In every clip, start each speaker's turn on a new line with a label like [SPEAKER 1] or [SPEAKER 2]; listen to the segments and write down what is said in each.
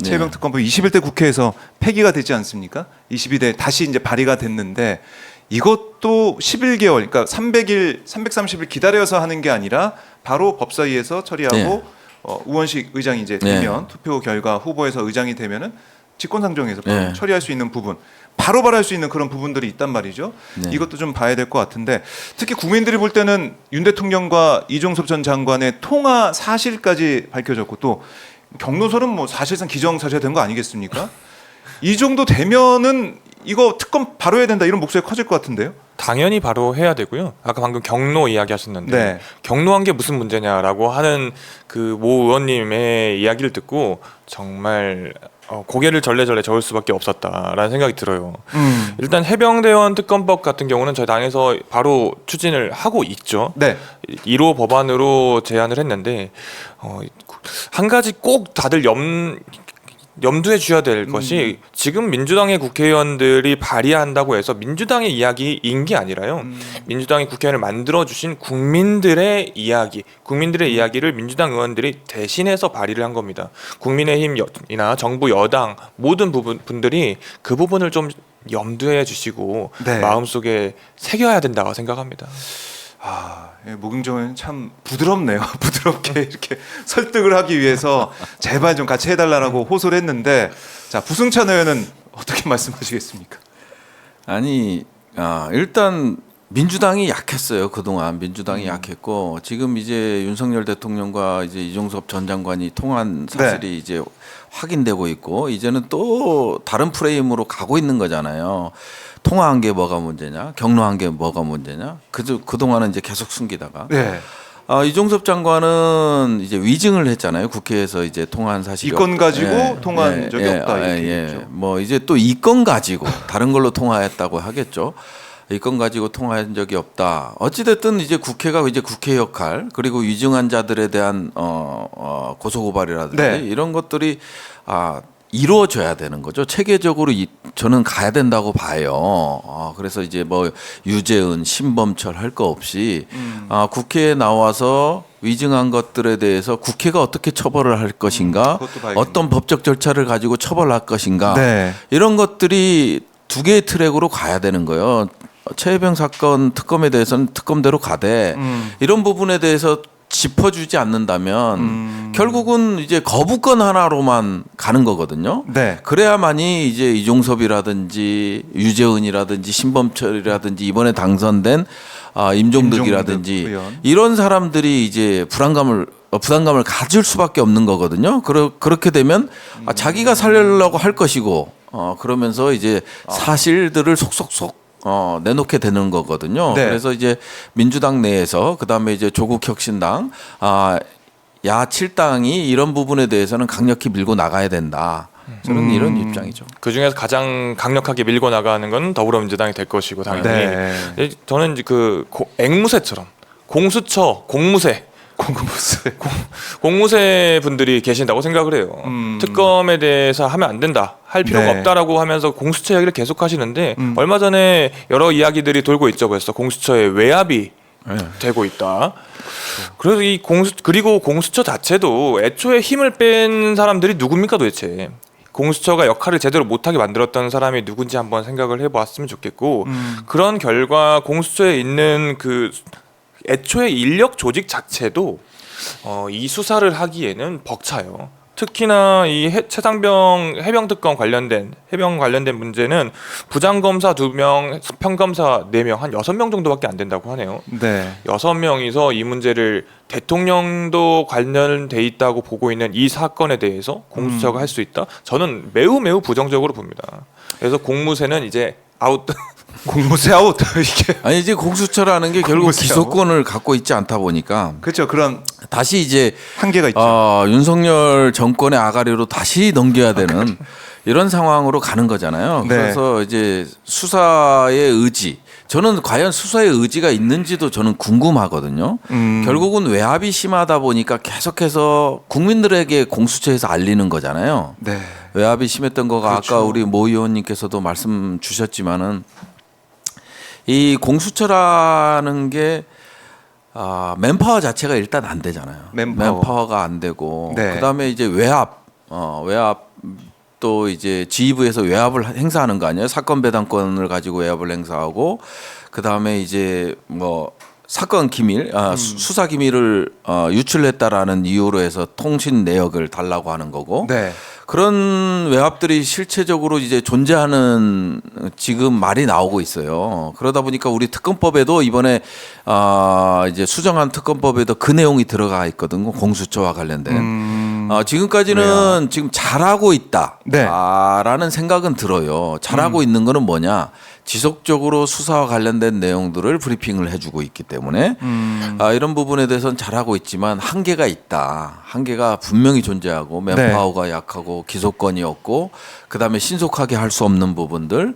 [SPEAKER 1] 최혜병 특검법 21대 국회에서 폐기가 되지 않습니까? 22대 다시 이제 발의가 됐는데 이것도 11개월, 그러니까 300일, 330일 기다려서 하는 게 아니라 바로 법사위에서 처리하고 우원식 의장이 이제 되면 투표 결과 후보에서 의장이 되면은 직권상정에서 바로 처리할 수 있는 부분, 바로 할 수 있는 그런 부분들이 있단 말이죠. 이것도 좀 봐야 될 것 같은데 특히 국민들이 볼 때는 윤 대통령과 이종섭 전 장관의 통화 사실까지 밝혀졌고 또 경로선은 뭐 사실상 기정사실화 된 거 아니겠습니까? 이 정도 되면은 이거 특검 바로 해야 된다 이런 목소리가 커질 것 같은데요.
[SPEAKER 2] 당연히 바로 해야 되고요. 아까 방금 경로 이야기하셨는데 경로한 게 무슨 문제냐라고 하는 그 모 의원님의 이야기를 듣고 정말 고개를 절레절레 저을 수밖에 없었다라는 생각이 들어요. 일단 해병대원 특검법 같은 경우는 저희 당에서 바로 추진을 하고 있죠. 1호 법안으로 제안을 했는데 한 가지 꼭 다들 염두에 주셔야 될 것이 지금 민주당의 국회의원들이 발의한다고 해서 민주당의 이야기인 게 아니라요. 민주당이 국회의원을 만들어주신 국민들의 이야기를 민주당 의원들이 대신해서 발의를 한 겁니다. 국민의힘이나 정부 여당 모든 분들이 그 부분을 좀 염두에 주시고 마음속에 새겨야 된다고 생각합니다.
[SPEAKER 1] 무궁정은 참 부드럽네요. 부드럽게 이렇게 설득을 하기 위해서 제발 좀 같이 해달라고 호소를 했는데 자 부승찬 의원은 어떻게 말씀하시겠습니까?
[SPEAKER 3] 아니 일단 민주당이 약했어요. 그동안 민주당이 약했고 지금 이제 윤석열 대통령과 이제 이종섭 전 장관이 통한 사실이 이제 확인되고 있고 이제는 또 다른 프레임으로 가고 있는 거잖아요. 통화한 게 뭐가 문제냐, 경로한 게 뭐가 문제냐. 그동안은 이제 계속 숨기다가. 이종섭 장관은 이제 위증을 했잖아요. 국회에서 이제 통화한 사실이
[SPEAKER 1] 이건 가지고 통화한 적이 없다.
[SPEAKER 3] 뭐 이제 또 이건 가지고 다른 걸로 통화했다고 하겠죠. 이건 가지고 통화한 적이 없다. 어찌됐든 이제 국회가 이제 국회 역할 그리고 위증한 자들에 대한 고소고발이라든지 이런 것들이 이루어져야 되는 거죠. 체계적으로 저는 가야 된다고 봐요. 그래서 이제 뭐 유재은, 신범철 할 거 없이 국회에 나와서 위증한 것들에 대해서 국회가 어떻게 처벌을 할 것인가, 어떤 법적 절차를 가지고 처벌할 것인가, 이런 것들이 두 개의 트랙으로 가야 되는 거예요. 최혜병 사건 특검에 대해서는 특검대로 가되 이런 부분에 대해서 짚어주지 않는다면 결국은 이제 거부권 하나로만 가는 거거든요. 그래야만이 이제 이종섭이라든지 유재은이라든지 신범철이라든지 이번에 당선된 임종득이라든지 이런 사람들이 이제 부담감을 가질 수밖에 없는 거거든요. 그렇게 되면 자기가 살려고 할 것이고 그러면서 이제 사실들을 속속속 내놓게 되는 거거든요. 그래서 이제 민주당 내에서 그다음에 이제 조국혁신당, 야7당이 이런 부분에 대해서는 강력히 밀고 나가야 된다. 저는 이런 입장이죠.
[SPEAKER 2] 그 중에서 가장 강력하게 밀고 나가는 건 더불어민주당이 될 것이고 당연히. 저는 이제 그 앵무새처럼 공수처, 공무새 분들이 계신다고 생각을 해요. 특검에 대해서 하면 안 된다, 할 필요가 없다라고 하면서 공수처 이야기를 계속 하시는데 얼마 전에 여러 이야기들이 돌고 있죠. 벌써 공수처의 외압이 되고 있다. 그래서 그리고 공수처 자체도 애초에 힘을 뺀 사람들이 누굽니까 도대체? 공수처가 역할을 제대로 못하게 만들었던 사람이 누군지 한번 생각을 해보았으면 좋겠고 그런 결과 공수처에 있는 그 애초에 인력 조직 자체도 이 수사를 하기에는 벅차요. 특히나 이 최상병 해병 관련된 문제는 부장검사 2명, 평검사 4명, 한 6명 정도밖에 안 된다고 하네요. 6명이서 이 문제를 대통령도 관련돼 있다고 보고 있는 이 사건에 대해서 공수처가 할 수 있다? 저는 매우 부정적으로 봅니다. 그래서 공무새는 이제 아웃.
[SPEAKER 1] 공무새 아웃 이게
[SPEAKER 3] 아니 이제 공수처라는 게 결국 기소권을 갖고 있지 않다 보니까
[SPEAKER 1] 그렇죠. 그런
[SPEAKER 3] 다시 이제
[SPEAKER 1] 한계가 있죠.
[SPEAKER 3] 윤석열 정권의 아가리로 다시 넘겨야 되는 이런 상황으로 가는 거잖아요. 그래서 이제 수사의 의지, 저는 과연 수사의 의지가 있는지도 저는 궁금하거든요. 결국은 외압이 심하다 보니까 계속해서 국민들에게 공수처에서 알리는 거잖아요. 외압이 심했던 거가 아까 우리 모 의원님께서도 말씀 주셨지만은 이 공수처라는 게 맨파워 자체가 일단 안 되잖아요. 맨파워가 안 되고 그다음에 이제 외압, 외압 또 이제 지휘부에서 외압을 행사하는 거 아니에요? 사건 배당권을 가지고 외압을 행사하고 그 다음에 이제 뭐 사건 기밀, 수사 기밀을 유출했다라는 이유로 해서 통신 내역을 달라고 하는 거고.
[SPEAKER 1] 네.
[SPEAKER 3] 그런 외압들이 실체적으로 이제 존재하는 지금 말이 나오고 있어요. 그러다 보니까 우리 특검법에도 이번에 이제 수정한 특검법에도 그 내용이 들어가 있거든요. 공수처와 관련된. 지금까지는 지금 잘하고 있다.
[SPEAKER 1] 네.
[SPEAKER 3] 라는 생각은 들어요. 잘하고 있는 거는 뭐냐? 지속적으로 수사와 관련된 내용들을 브리핑을 해주고 있기 때문에 이런 부분에 대해서는 잘하고 있지만 한계가 있다. 한계가 분명히 존재하고 맨파워가 약하고 기소권이 없고 그다음에 신속하게 할 수 없는 부분들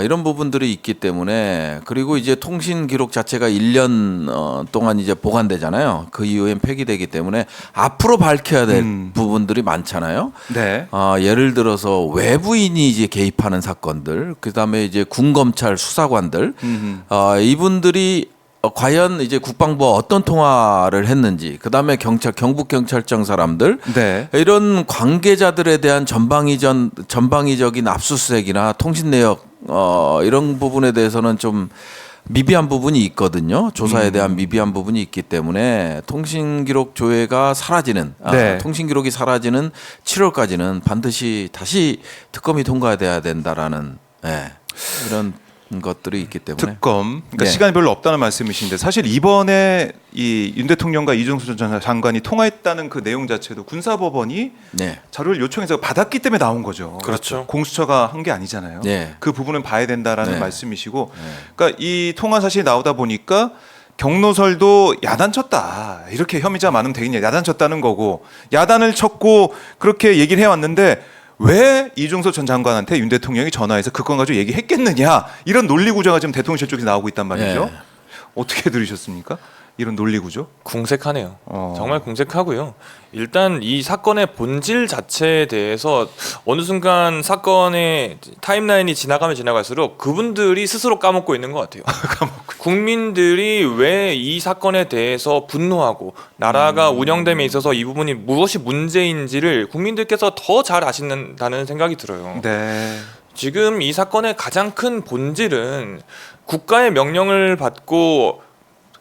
[SPEAKER 3] 이런 부분들이 있기 때문에 그리고 이제 통신 기록 자체가 1년 동안 이제 보관되잖아요. 그 이후엔 폐기되기 때문에 앞으로 밝혀야 될 부분들이 많잖아요.
[SPEAKER 1] 네.
[SPEAKER 3] 예를 들어서 외부인이 이제 개입하는 사건들, 그다음에 이제 군검찰 수사관들, 이분들이 과연 이제 국방부와 어떤 통화를 했는지, 그다음에 경찰, 경북 경찰청 사람들,
[SPEAKER 1] 네.
[SPEAKER 3] 이런 관계자들에 대한 전방위적인 압수수색이나 통신 내역 이런 부분에 대해서는 좀 미비한 부분이 있거든요. 조사에 대한 미비한 부분이 있기 때문에 통신 기록 조회가 사라지는
[SPEAKER 1] 네.
[SPEAKER 3] 통신 기록이 사라지는 7월까지는 반드시 다시 특검이 통과돼야 된다라는 이런 것들이 있기 때문에
[SPEAKER 1] 특검. 그러니까
[SPEAKER 3] 네.
[SPEAKER 1] 시간이 별로 없다는 말씀이신데 사실 이번에 이 윤 대통령과 이종수 전 장관이 통화했다는 그 내용 자체도 군사법원이
[SPEAKER 3] 네.
[SPEAKER 1] 자료를 요청해서 받았기 때문에 나온 거죠.
[SPEAKER 2] 그렇죠.
[SPEAKER 1] 공수처가 한 게 아니잖아요.
[SPEAKER 3] 네.
[SPEAKER 1] 그 부분은 봐야 된다라는
[SPEAKER 3] 네.
[SPEAKER 1] 말씀이시고, 그러니까 이 통화 사실이 나오다 보니까 경로설도 야단쳤다 이렇게 혐의자 많으면 되겠냐, 야단쳤다는 거고, 야단을 쳤고 그렇게 얘기를 해왔는데 왜 이종석 전 장관한테 윤 대통령이 전화해서 그 건 가지고 얘기했겠느냐, 이런 논리 구조가 지금 대통령실 쪽에서 나오고 있단 말이죠.
[SPEAKER 3] 네.
[SPEAKER 1] 어떻게 들으셨습니까? 이런 논리 구조?
[SPEAKER 2] 궁색하네요. 정말 궁색하고요. 일단 이 사건의 본질 자체에 대해서 어느 순간 사건의 타임라인이 지나가면 지나갈수록 그분들이 스스로 까먹고 있는 것 같아요. 국민들이 왜 이 사건에 대해서 분노하고 나라가 운영됨에 있어서 이 부분이 무엇이 문제인지를 국민들께서 더 잘 아신다는 생각이 들어요.
[SPEAKER 1] 네.
[SPEAKER 2] 지금 이 사건의 가장 큰 본질은 국가의 명령을 받고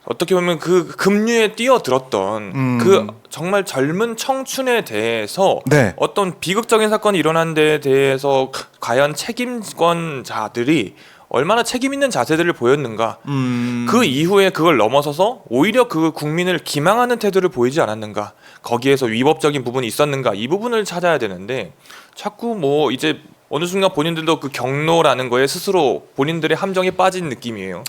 [SPEAKER 2] 어떻게 보면 그 급류에 뛰어들었던 그 정말 젊은 청춘에 대해서
[SPEAKER 1] 네.
[SPEAKER 2] 어떤 비극적인 사건이 일어난 데에 대해서 과연 책임권자들이 얼마나 책임 있는 자세들을 보였는가, 그 이후에 그걸 넘어서서 오히려 그 국민을 기망하는 태도를 보이지 않았는가, 거기에서 위법적인 부분이 있었는가, 이 부분을 찾아야 되는데 자꾸 뭐 이제 어느 순간 본인들도 그 경로라는 거에 스스로 본인들의 함정에 빠진 느낌이에요.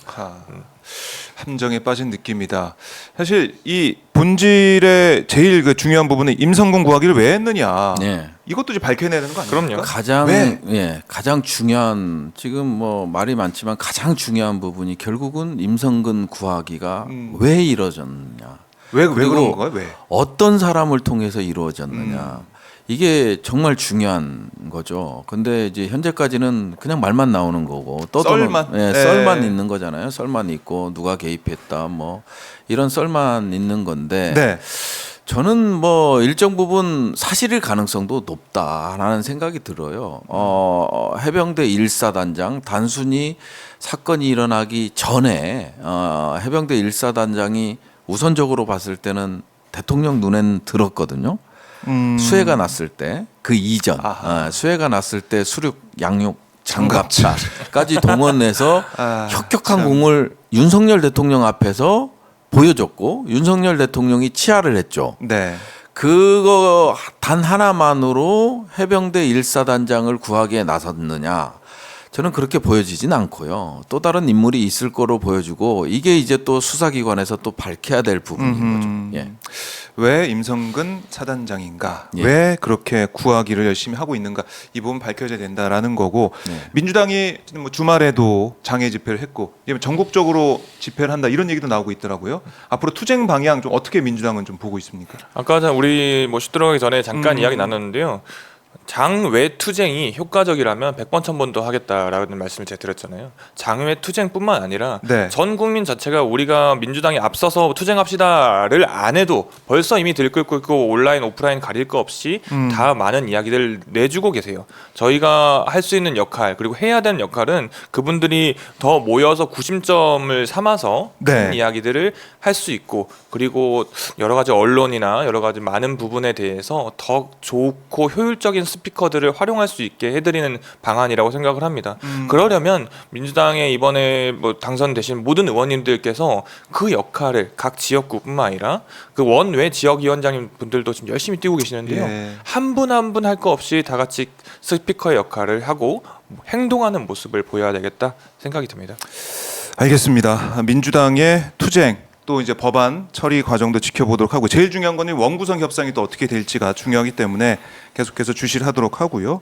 [SPEAKER 1] 함정에 빠진 느낌이다. 사실 이 본질의 제일 그 중요한 부분은 임성근 구하기를 왜 했느냐.
[SPEAKER 3] 네.
[SPEAKER 1] 이것도 이제 밝혀내야 되는 거 아닙니까?
[SPEAKER 2] 그럼요.
[SPEAKER 3] 가장 중요한, 지금 뭐 말이 많지만 가장 중요한 부분이 결국은 임성근 구하기가 왜 이루어졌느냐.
[SPEAKER 1] 왜
[SPEAKER 3] 그리고
[SPEAKER 1] 그런 거예요? 왜?
[SPEAKER 3] 어떤 사람을 통해서 이루어졌느냐. 이게 정말 중요한 거죠. 근데 이제 현재까지는 그냥 말만 나오는 거고
[SPEAKER 1] 썰만? 네.
[SPEAKER 3] 썰만 있는 거잖아요. 썰만 있고 누가 개입했다 뭐 이런 썰만 있는 건데
[SPEAKER 1] 네.
[SPEAKER 3] 저는 뭐 일정 부분 사실일 가능성도 높다라는 생각이 들어요. 해병대 1사단장 단순히 사건이 일어나기 전에 해병대 1사단장이 우선적으로 봤을 때는 대통령 눈엔 들었거든요. 수해가 났을 때 그 이전 수해가 났을 때 수륙 양육 장갑차까지 동원해서 혁혁한 공을 윤석열 대통령 앞에서 보여줬고 윤석열 대통령이 치하를 했죠.
[SPEAKER 1] 네.
[SPEAKER 3] 그거 단 하나만으로 해병대 1사단장을 구하기에 나섰느냐? 저는 그렇게 보여지진 않고요. 또 다른 인물이 있을 거로 보여주고 이게 이제 또 수사기관에서 또 밝혀야 될 부분인 거죠. 예.
[SPEAKER 1] 왜 임성근 사단장인가?
[SPEAKER 3] 예.
[SPEAKER 1] 왜 그렇게 구하기를 열심히 하고 있는가? 이 부분 밝혀져야 된다라는 거고, 민주당이 뭐 주말에도 장애 집회를 했고 전국적으로 집회를 한다 이런 얘기도 나오고 있더라고요. 앞으로 투쟁 방향 좀 어떻게 민주당은 좀 보고 있습니까?
[SPEAKER 2] 아까 우리 뭐 슛 들어가기 전에 잠깐 이야기 나눴는데요. 장외 투쟁이 효과적이라면 100번 1000번도 하겠다라는 말씀을 제가 드렸잖아요. 장외 투쟁뿐만 아니라
[SPEAKER 1] 네.
[SPEAKER 2] 전 국민 자체가 우리가 민주당이 앞서서 투쟁합시다를 안 해도 벌써 이미 들끓고 있고 온라인 오프라인 가릴 거 없이 다 많은 이야기들 내주고 계세요. 저희가 할 수 있는 역할 그리고 해야 되는 역할은 그분들이 더 모여서 구심점을 삼아서
[SPEAKER 1] 네.
[SPEAKER 2] 큰 이야기들을 할 수 있고 그리고 여러 가지 언론이나 여러 가지 많은 부분에 대해서 더 좋고 효율적인 스피커들을 활용할 수 있게 해드리는 방안이라고 생각을 합니다. 그러려면 민주당에 이번에 뭐 당선되신 모든 의원님들께서 그 역할을 각 지역구뿐만 아니라 그 원외 지역위원장님 분들도 지금 열심히 뛰고 계시는데요.
[SPEAKER 1] 예.
[SPEAKER 2] 한 분 한 분 할 거 없이 다 같이 스피커의 역할을 하고 행동하는 모습을 보여야 되겠다 생각이 듭니다.
[SPEAKER 1] 알겠습니다. 민주당의 투쟁 또 이제 법안 처리 과정도 지켜보도록 하고 제일 중요한 건 이 원구성 협상이 또 어떻게 될지가 중요하기 때문에 계속해서 주시를 하도록 하고요.